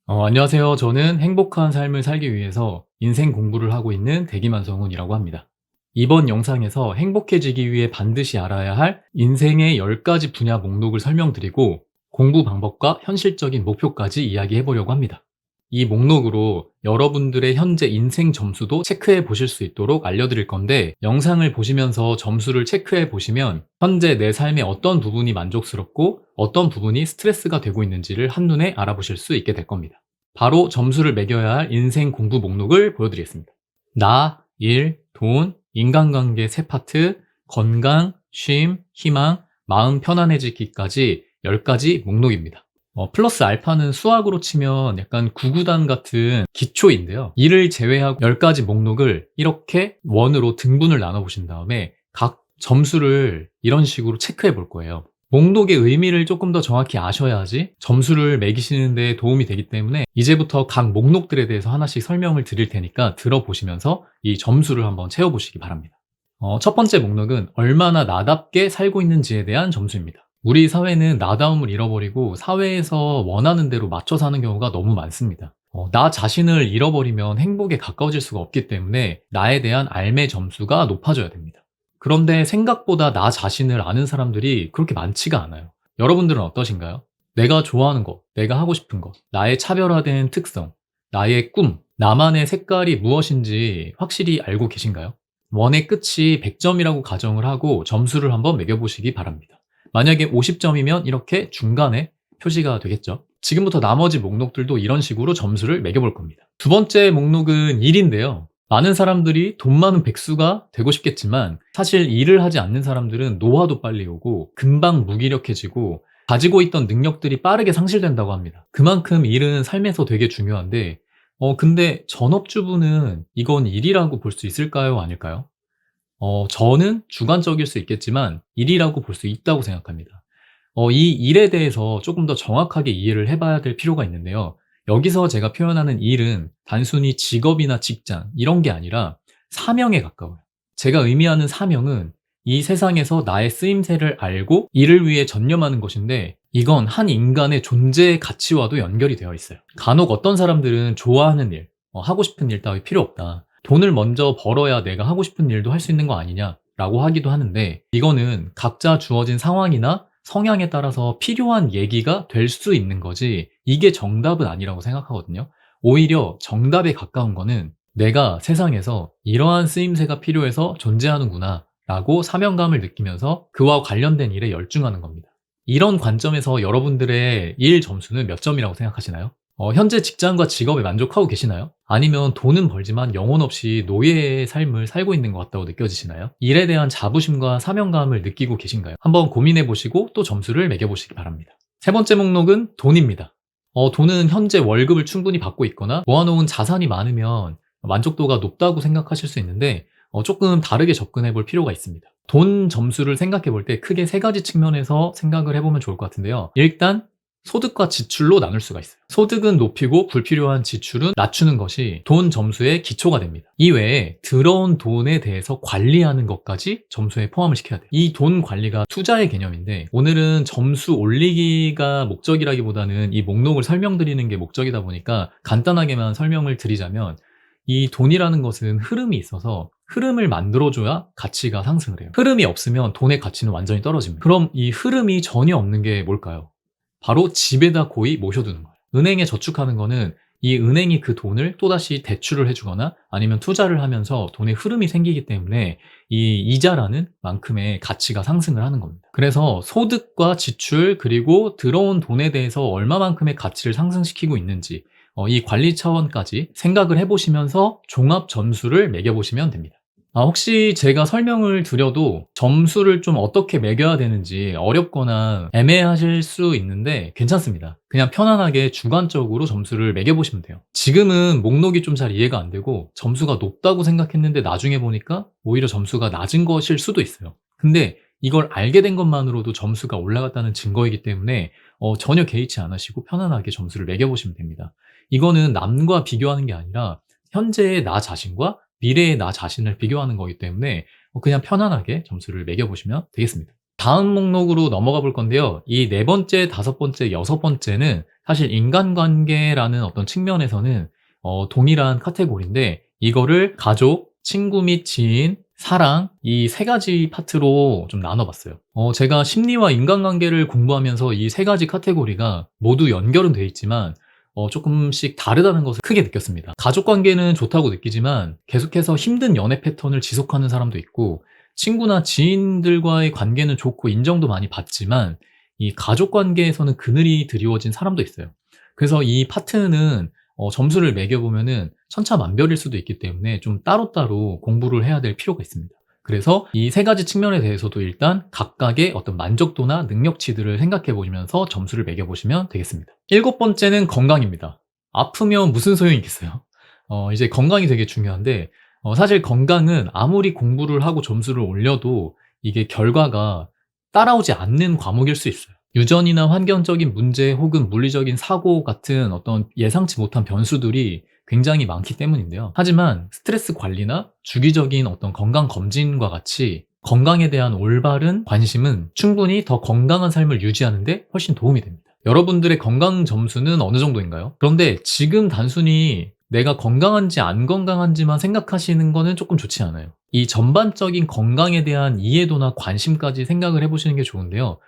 안녕하세요. 저는 행복한 삶을 살기 위해서 인생 공부를 하고 있는 대기만성훈이라고 합니다. 이번 영상에서 행복해지기 위해 반드시 알아야 할 인생의 10가지 분야 목록을 설명드리고 공부 방법과 현실적인 목표까지 이야기해 보려고 합니다. 이 목록으로 여러분들의 현재 인생 점수도 체크해 보실 수 있도록 알려드릴 건데, 영상을 보시면서 점수를 체크해 보시면 현재 내 삶의 어떤 부분이 만족스럽고 어떤 부분이 스트레스가 되고 있는지를 한눈에 알아보실 수 있게 될 겁니다. 바로 점수를 매겨야 할 인생 공부 목록을 보여드리겠습니다. 나, 일, 돈, 인간관계 3파트, 건강, 쉼, 희망, 마음 편안해지기까지 10가지 목록입니다. 플러스 알파는 수학으로 치면 약간 구구단 같은 기초인데요. 이를 제외하고 10가지 목록을 이렇게 원으로 등분을 나눠보신 다음에 각 점수를 이런 식으로 체크해 볼 거예요. 목록의 의미를 조금 더 정확히 아셔야지 점수를 매기시는 데 도움이 되기 때문에 이제부터 각 목록들에 대해서 하나씩 설명을 드릴 테니까 들어보시면서 이 점수를 한번 채워보시기 바랍니다. 첫 번째 목록은 얼마나 나답게 살고 있는지에 대한 점수입니다. 우리 사회는 나다움을 잃어버리고 사회에서 원하는 대로 맞춰 사는 경우가 너무 많습니다. 나 자신을 잃어버리면 행복에 가까워질 수가 없기 때문에 나에 대한 알매 점수가 높아져야 됩니다. 그런데 생각보다 나 자신을 아는 사람들이 그렇게 많지가 않아요. 여러분들은 어떠신가요? 내가 좋아하는 것, 내가 하고 싶은 것, 나의 차별화된 특성, 나의 꿈, 나만의 색깔이 무엇인지 확실히 알고 계신가요? 원의 끝이 100점이라고 가정을 하고 점수를 한번 매겨보시기 바랍니다. 만약에 50점이면 이렇게 중간에 표시가 되겠죠. 지금부터 나머지 목록들도 이런 식으로 점수를 매겨볼 겁니다. 두 번째 목록은 일인데요. 많은 사람들이 돈 많은 백수가 되고 싶겠지만 사실 일을 하지 않는 사람들은 노화도 빨리 오고 금방 무기력해지고 가지고 있던 능력들이 빠르게 상실된다고 합니다. 그만큼 일은 삶에서 되게 중요한데 근데 전업주부는 이건 일이라고 볼 수 있을까요? 아닐까요? 저는 주관적일 수 있겠지만 일이라고 볼 수 있다고 생각합니다. 이 일에 대해서 조금 더 정확하게 이해를 해봐야 될 필요가 있는데요. 여기서 제가 표현하는 일은 단순히 직업이나 직장 이런 게 아니라 사명에 가까워요. 제가 의미하는 사명은 이 세상에서 나의 쓰임새를 알고 이를 위해 전념하는 것인데, 이건 한 인간의 존재의 가치와도 연결이 되어 있어요. 간혹 어떤 사람들은 좋아하는 일, 하고 싶은 일 따위 필요 없다, 돈을 먼저 벌어야 내가 하고 싶은 일도 할 수 있는 거 아니냐라고 하기도 하는데, 이거는 각자 주어진 상황이나 성향에 따라서 필요한 얘기가 될 수 있는 거지 이게 정답은 아니라고 생각하거든요. 오히려 정답에 가까운 거는 내가 세상에서 이러한 쓰임새가 필요해서 존재하는구나 라고 사명감을 느끼면서 그와 관련된 일에 열중하는 겁니다. 이런 관점에서 여러분들의 일 점수는 몇 점이라고 생각하시나요? 현재 직장과 직업에 만족하고 계시나요? 아니면 돈은 벌지만 영혼 없이 노예의 삶을 살고 있는 것 같다고 느껴지시나요? 일에 대한 자부심과 사명감을 느끼고 계신가요? 한번 고민해 보시고 또 점수를 매겨 보시기 바랍니다. 세 번째 목록은 돈입니다. 돈은 현재 월급을 충분히 받고 있거나 모아놓은 자산이 많으면 만족도가 높다고 생각하실 수 있는데, 조금 다르게 접근해 볼 필요가 있습니다. 돈 점수를 생각해 볼 때 크게 3가지 측면에서 생각을 해보면 좋을 것 같은데요. 일단 소득과 지출로 나눌 수가 있어요. 소득은 높이고 불필요한 지출은 낮추는 것이 돈 점수의 기초가 됩니다. 이외에 들어온 돈에 대해서 관리하는 것까지 점수에 포함을 시켜야 돼요. 이 돈 관리가 투자의 개념인데, 오늘은 점수 올리기가 목적이라기보다는 이 목록을 설명드리는 게 목적이다 보니까 간단하게만 설명을 드리자면, 이 돈이라는 것은 흐름이 있어서 흐름을 만들어줘야 가치가 상승을 해요. 흐름이 없으면 돈의 가치는 완전히 떨어집니다. 그럼 이 흐름이 전혀 없는 게 뭘까요? 바로 집에다 고이 모셔두는 거예요. 은행에 저축하는 거는 이 은행이 그 돈을 또다시 대출을 해주거나 아니면 투자를 하면서 돈의 흐름이 생기기 때문에 이 이자라는 만큼의 가치가 상승을 하는 겁니다. 그래서 소득과 지출 그리고 들어온 돈에 대해서 얼마만큼의 가치를 상승시키고 있는지 이 관리 차원까지 생각을 해보시면서 종합 점수를 매겨보시면 됩니다. 혹시 제가 설명을 드려도 점수를 좀 어떻게 매겨야 되는지 어렵거나 애매하실 수 있는데 괜찮습니다. 그냥 편안하게 주관적으로 점수를 매겨보시면 돼요. 지금은 목록이 좀 잘 이해가 안 되고 점수가 높다고 생각했는데 나중에 보니까 오히려 점수가 낮은 것일 수도 있어요. 근데 이걸 알게 된 것만으로도 점수가 올라갔다는 증거이기 때문에 전혀 개의치 않으시고 편안하게 점수를 매겨보시면 됩니다. 이거는 남과 비교하는 게 아니라 현재의 나 자신과 미래의 나 자신을 비교하는 거기 때문에 그냥 편안하게 점수를 매겨보시면 되겠습니다. 다음 목록으로 넘어가 볼 건데요. 이 네 번째, 다섯 번째, 여섯 번째는 사실 인간관계라는 어떤 측면에서는 동일한 카테고리인데 이거를 가족, 친구 및 지인, 사랑 이 세 가지 파트로 좀 나눠봤어요. 제가 심리와 인간관계를 공부하면서 이 세 가지 카테고리가 모두 연결은 돼 있지만 조금씩 다르다는 것을 크게 느꼈습니다. 가족 관계는 좋다고 느끼지만 계속해서 힘든 연애 패턴을 지속하는 사람도 있고 친구나 지인들과의 관계는 좋고 인정도 많이 받지만 이 가족 관계에서는 그늘이 드리워진 사람도 있어요. 그래서 이 파트는 점수를 매겨보면은 천차만별일 수도 있기 때문에 좀 따로따로 공부를 해야 될 필요가 있습니다. 그래서 이 세 가지 측면에 대해서도 일단 각각의 어떤 만족도나 능력치들을 생각해 보시면서 점수를 매겨 보시면 되겠습니다. 일곱 번째는 건강입니다. 아프면 무슨 소용이 있겠어요? 이제 건강이 되게 중요한데 사실 건강은 아무리 공부를 하고 점수를 올려도 이게 결과가 따라오지 않는 과목일 수 있어요. 유전이나 환경적인 문제 혹은 물리적인 사고 같은 어떤 예상치 못한 변수들이 굉장히 많기 때문인데요. 하지만 스트레스 관리나 주기적인 어떤 건강 검진과 같이 건강에 대한 올바른 관심은 충분히 더 건강한 삶을 유지하는 데 훨씬 도움이 됩니다. 여러분들의 건강 점수는 어느 정도인가요? 그런데 지금 단순히 내가 건강한지 안 건강한지만 생각하시는 거는 조금 좋지 않아요. 이 전반적인 건강에 대한 이해도나 관심까지 생각을 해보시는 게 좋은데요.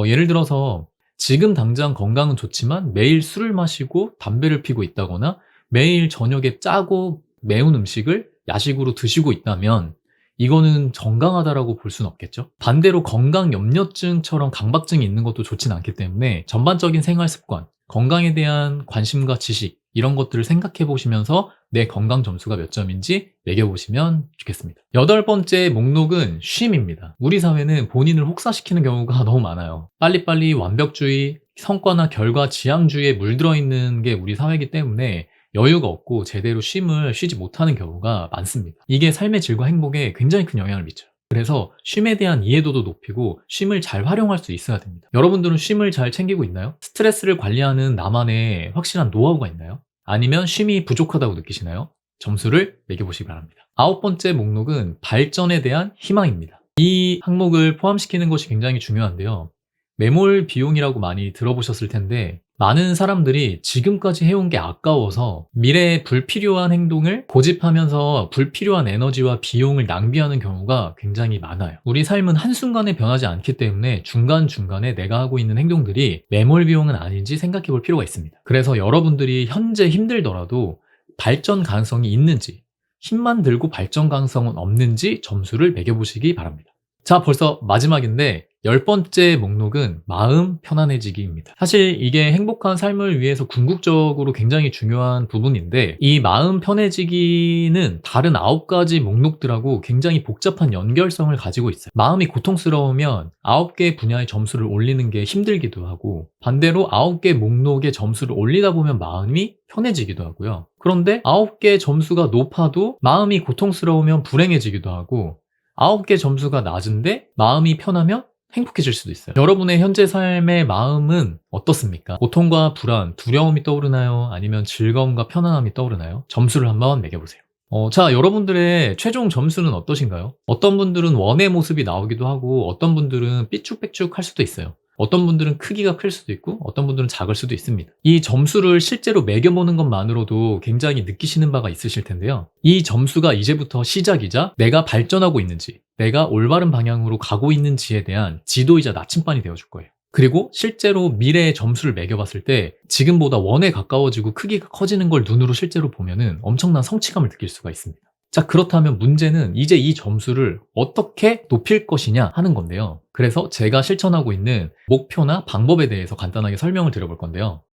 예를 들어서 지금 당장 건강은 좋지만 매일 술을 마시고 담배를 피고 있다거나 매일 저녁에 짜고 매운 음식을 야식으로 드시고 있다면 이거는 건강하다라고 볼 수는 없겠죠. 반대로 건강 염려증처럼 강박증이 있는 것도 좋진 않기 때문에 전반적인 생활 습관, 건강에 대한 관심과 지식 이런 것들을 생각해 보시면서 내 건강 점수가 몇 점인지 매겨보시면 좋겠습니다. 여덟 번째 목록은 쉼입니다. 우리 사회는 본인을 혹사시키는 경우가 너무 많아요. 빨리빨리 완벽주의, 성과나 결과 지향주의에 물들어 있는 게 우리 사회이기 때문에 여유가 없고 제대로 쉼을 쉬지 못하는 경우가 많습니다. 이게 삶의 질과 행복에 굉장히 큰 영향을 미쳐요. 그래서 쉼에 대한 이해도도 높이고 쉼을 잘 활용할 수 있어야 됩니다. 여러분들은 쉼을 잘 챙기고 있나요? 스트레스를 관리하는 나만의 확실한 노하우가 있나요? 아니면 쉼이 부족하다고 느끼시나요? 점수를 매겨보시기 바랍니다. 아홉 번째 목록은 발전에 대한 희망입니다. 이 항목을 포함시키는 것이 굉장히 중요한데요. 매몰 비용이라고 많이 들어보셨을 텐데 많은 사람들이 지금까지 해온 게 아까워서 미래에 불필요한 행동을 고집하면서 불필요한 에너지와 비용을 낭비하는 경우가 굉장히 많아요. 우리 삶은 한순간에 변하지 않기 때문에 중간중간에 내가 하고 있는 행동들이 매몰 비용은 아닌지 생각해 볼 필요가 있습니다. 그래서 여러분들이 현재 힘들더라도 발전 가능성이 있는지, 힘만 들고 발전 가능성은 없는지 점수를 매겨보시기 바랍니다. 자, 벌써 마지막인데 열 번째 목록은 마음 편안해지기입니다. 사실 이게 행복한 삶을 위해서 궁극적으로 굉장히 중요한 부분인데 이 마음 편해지기는 다른 9가지 목록들하고 굉장히 복잡한 연결성을 가지고 있어요. 마음이 고통스러우면 9개 분야의 점수를 올리는 게 힘들기도 하고 반대로 9개 목록의 점수를 올리다 보면 마음이 편해지기도 하고요. 그런데 9개 점수가 높아도 마음이 고통스러우면 불행해지기도 하고 9개 점수가 낮은데 마음이 편하면 행복해질 수도 있어요. 여러분의 현재 삶의 마음은 어떻습니까? 고통과 불안, 두려움이 떠오르나요? 아니면 즐거움과 편안함이 떠오르나요? 점수를 한번 매겨보세요. 자, 여러분들의 최종 점수는 어떠신가요? 어떤 분들은 원의 모습이 나오기도 하고 어떤 분들은 삐쭉빼쭉 할 수도 있어요. 어떤 분들은 크기가 클 수도 있고 어떤 분들은 작을 수도 있습니다. 이 점수를 실제로 매겨보는 것만으로도 굉장히 느끼시는 바가 있으실 텐데요. 이 점수가 이제부터 시작이자 내가 발전하고 있는지 내가 올바른 방향으로 가고 있는지에 대한 지도이자 나침반이 되어줄 거예요. 그리고 실제로 미래의 점수를 매겨봤을 때 지금보다 원에 가까워지고 크기가 커지는 걸 눈으로 실제로 보면은 엄청난 성취감을 느낄 수가 있습니다. 자, 그렇다면 문제는 이제 이 점수를 어떻게 높일 것이냐 하는 건데요. 그래서 제가 실천하고 있는 목표나 방법에 대해서 간단하게 설명을 드려볼 건데요.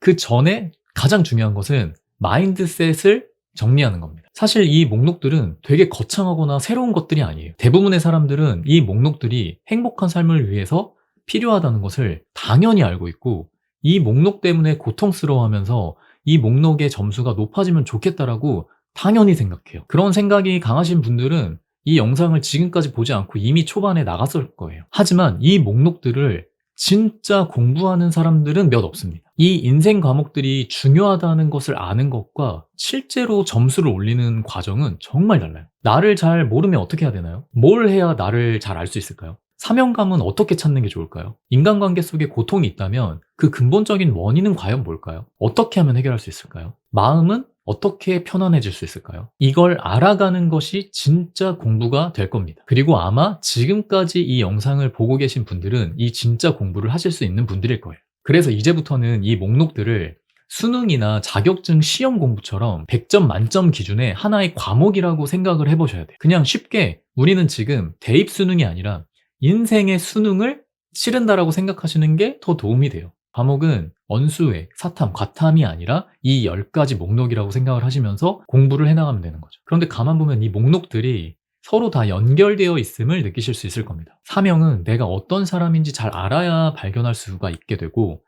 그 전에 가장 중요한 것은 마인드셋을 정리하는 겁니다. 사실 이 목록들은 되게 거창하거나 새로운 것들이 아니에요. 대부분의 사람들은 이 목록들이 행복한 삶을 위해서 필요하다는 것을 당연히 알고 있고 이 목록 때문에 고통스러워하면서 이 목록의 점수가 높아지면 좋겠다라고 당연히 생각해요. 그런 생각이 강하신 분들은 이 영상을 지금까지 보지 않고 이미 초반에 나갔을 거예요. 하지만 이 목록들을 진짜 공부하는 사람들은 몇 없습니다. 이 인생 과목들이 중요하다는 것을 아는 것과 실제로 점수를 올리는 과정은 정말 달라요. 나를 잘 모르면 어떻게 해야 되나요? 뭘 해야 나를 잘 알 수 있을까요? 사명감은 어떻게 찾는 게 좋을까요? 인간관계 속에 고통이 있다면 그 근본적인 원인은 과연 뭘까요? 어떻게 하면 해결할 수 있을까요? 마음은 어떻게 편안해질 수 있을까요? 이걸 알아가는 것이 진짜 공부가 될 겁니다. 그리고 아마 지금까지 이 영상을 보고 계신 분들은 이 진짜 공부를 하실 수 있는 분들일 거예요. 그래서 이제부터는 이 목록들을 수능이나 자격증 시험 공부처럼 100점 만점 기준의 하나의 과목이라고 생각을 해보셔야 돼요. 그냥 쉽게 우리는 지금 대입 수능이 아니라 인생의 수능을 치른다라고 생각하시는 게 더 도움이 돼요. 과목은 언수회, 사탐, 과탐이 아니라 이 10가지 목록이라고 생각을 하시면서 공부를 해나가면 되는 거죠. 그런데 가만 보면 이 목록들이 서로 다 연결되어 있음을 느끼실 수 있을 겁니다. 사명은 내가 어떤 사람인지 잘 알아야 발견할 수가 있게 되고,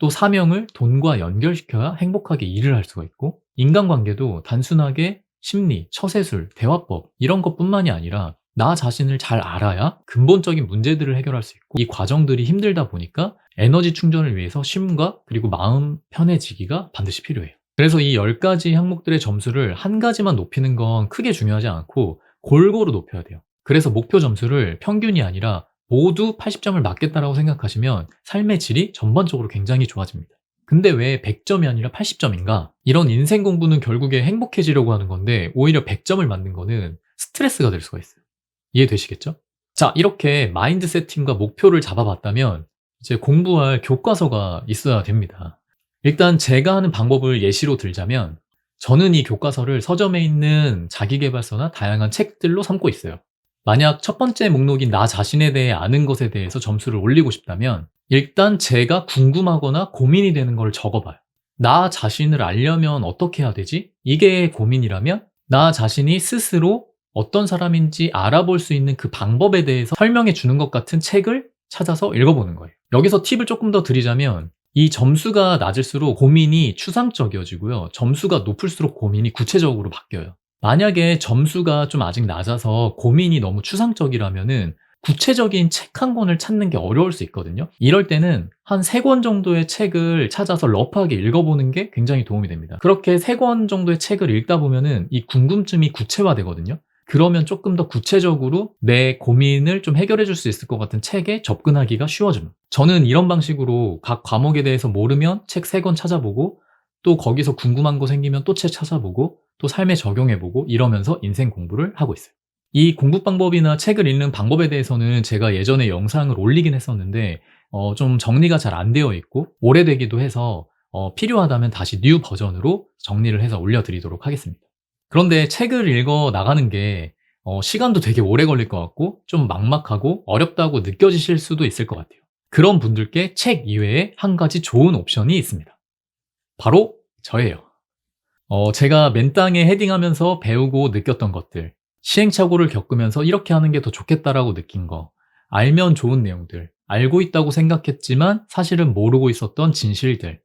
또 사명을 돈과 연결시켜야 행복하게 일을 할 수가 있고, 인간관계도 단순하게 심리, 처세술, 대화법 이런 것뿐만이 아니라 나 자신을 잘 알아야 근본적인 문제들을 해결할 수 있고, 이 과정들이 힘들다 보니까 에너지 충전을 위해서 쉼과 그리고 마음 편해지기가 반드시 필요해요. 그래서 이 10가지 항목들의 점수를 한 가지만 높이는 건 크게 중요하지 않고 골고루 높여야 돼요. 그래서 목표 점수를 평균이 아니라 모두 80점을 맞겠다라고 생각하시면 삶의 질이 전반적으로 굉장히 좋아집니다. 근데 왜 100점이 아니라 80점인가? 이런 인생 공부는 결국에 행복해지려고 하는 건데 오히려 100점을 맞는 거는 스트레스가 될 수가 있어요. 이해되시겠죠? 자, 이렇게 마인드 세팅과 목표를 잡아봤다면 이제 공부할 교과서가 있어야 됩니다. 일단 제가 하는 방법을 예시로 들자면, 저는 이 교과서를 서점에 있는 자기계발서나 다양한 책들로 삼고 있어요. 만약 첫 번째 목록인 나 자신에 대해 아는 것에 대해서 점수를 올리고 싶다면 일단 제가 궁금하거나 고민이 되는 걸 적어봐요. 나 자신을 알려면 어떻게 해야 되지? 이게 고민이라면 나 자신이 스스로 어떤 사람인지 알아볼 수 있는 그 방법에 대해서 설명해 주는 것 같은 책을 찾아서 읽어보는 거예요. 여기서 팁을 조금 더 드리자면, 이 점수가 낮을수록 고민이 추상적이어지고요, 점수가 높을수록 고민이 구체적으로 바뀌어요. 만약에 점수가 좀 아직 낮아서 고민이 너무 추상적이라면은 구체적인 책 한 권을 찾는 게 어려울 수 있거든요. 이럴 때는 한 3권 정도의 책을 찾아서 러프하게 읽어보는 게 굉장히 도움이 됩니다. 그렇게 3권 정도의 책을 읽다 보면은 이 궁금증이 구체화되거든요. 그러면 조금 더 구체적으로 내 고민을 좀 해결해 줄 수 있을 것 같은 책에 접근하기가 쉬워집니다. 저는 이런 방식으로 각 과목에 대해서 모르면 책 3권 찾아보고, 또 거기서 궁금한 거 생기면 또 책 찾아보고, 또 삶에 적용해보고, 이러면서 인생 공부를 하고 있어요. 이 공부 방법이나 책을 읽는 방법에 대해서는 제가 예전에 영상을 올리긴 했었는데 좀 정리가 잘 안 되어 있고 오래되기도 해서 필요하다면 다시 뉴 버전으로 정리를 해서 올려드리도록 하겠습니다. 그런데 책을 읽어 나가는 게 시간도 되게 오래 걸릴 것 같고 좀 막막하고 어렵다고 느껴지실 수도 있을 것 같아요. 그런 분들께 책 이외에 한 가지 좋은 옵션이 있습니다. 바로 저예요. 제가 맨땅에 헤딩하면서 배우고 느꼈던 것들, 시행착오를 겪으면서 이렇게 하는 게 더 좋겠다라고 느낀 거, 알면 좋은 내용들, 알고 있다고 생각했지만 사실은 모르고 있었던 진실들,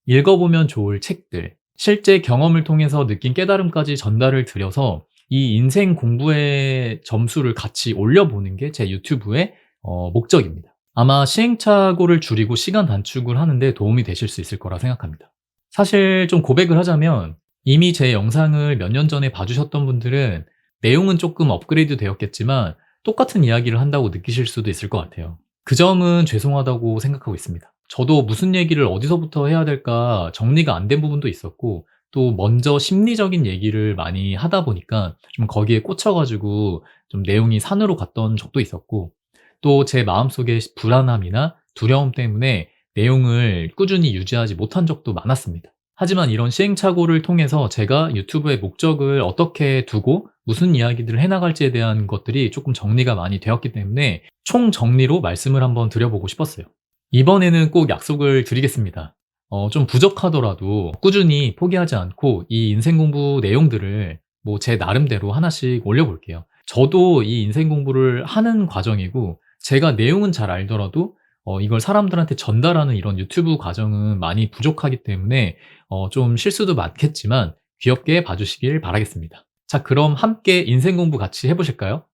읽어보면 좋을 책들, 실제 경험을 통해서 느낀 깨달음까지 전달을 드려서 이 인생 공부의 점수를 같이 올려보는 게 제 유튜브의 목적입니다. 아마 시행착오를 줄이고 시간 단축을 하는데 도움이 되실 수 있을 거라 생각합니다. 사실 좀 고백을 하자면 이미 제 영상을 몇 년 전에 봐주셨던 분들은 내용은 조금 업그레이드 되었겠지만 똑같은 이야기를 한다고 느끼실 수도 있을 것 같아요. 그 점은 죄송하다고 생각하고 있습니다. 저도 무슨 얘기를 어디서부터 해야 될까 정리가 안 된 부분도 있었고, 또 먼저 심리적인 얘기를 많이 하다 보니까 좀 거기에 꽂혀가지고 좀 내용이 산으로 갔던 적도 있었고, 또 제 마음속에 불안함이나 두려움 때문에 내용을 꾸준히 유지하지 못한 적도 많았습니다. 하지만 이런 시행착오를 통해서 제가 유튜브의 목적을 어떻게 두고 무슨 이야기들을 해나갈지에 대한 것들이 조금 정리가 많이 되었기 때문에 총 정리로 말씀을 한번 드려보고 싶었어요. 이번에는 꼭 약속을 드리겠습니다. 좀 부족하더라도 꾸준히 포기하지 않고 이 인생 공부 내용들을 제 나름대로 하나씩 올려볼게요. 저도 이 인생 공부를 하는 과정이고, 제가 내용은 잘 알더라도 이걸 사람들한테 전달하는 이런 유튜브 과정은 많이 부족하기 때문에 좀 실수도 많겠지만 귀엽게 봐주시길 바라겠습니다. 자, 그럼 함께 인생 공부 같이 해보실까요?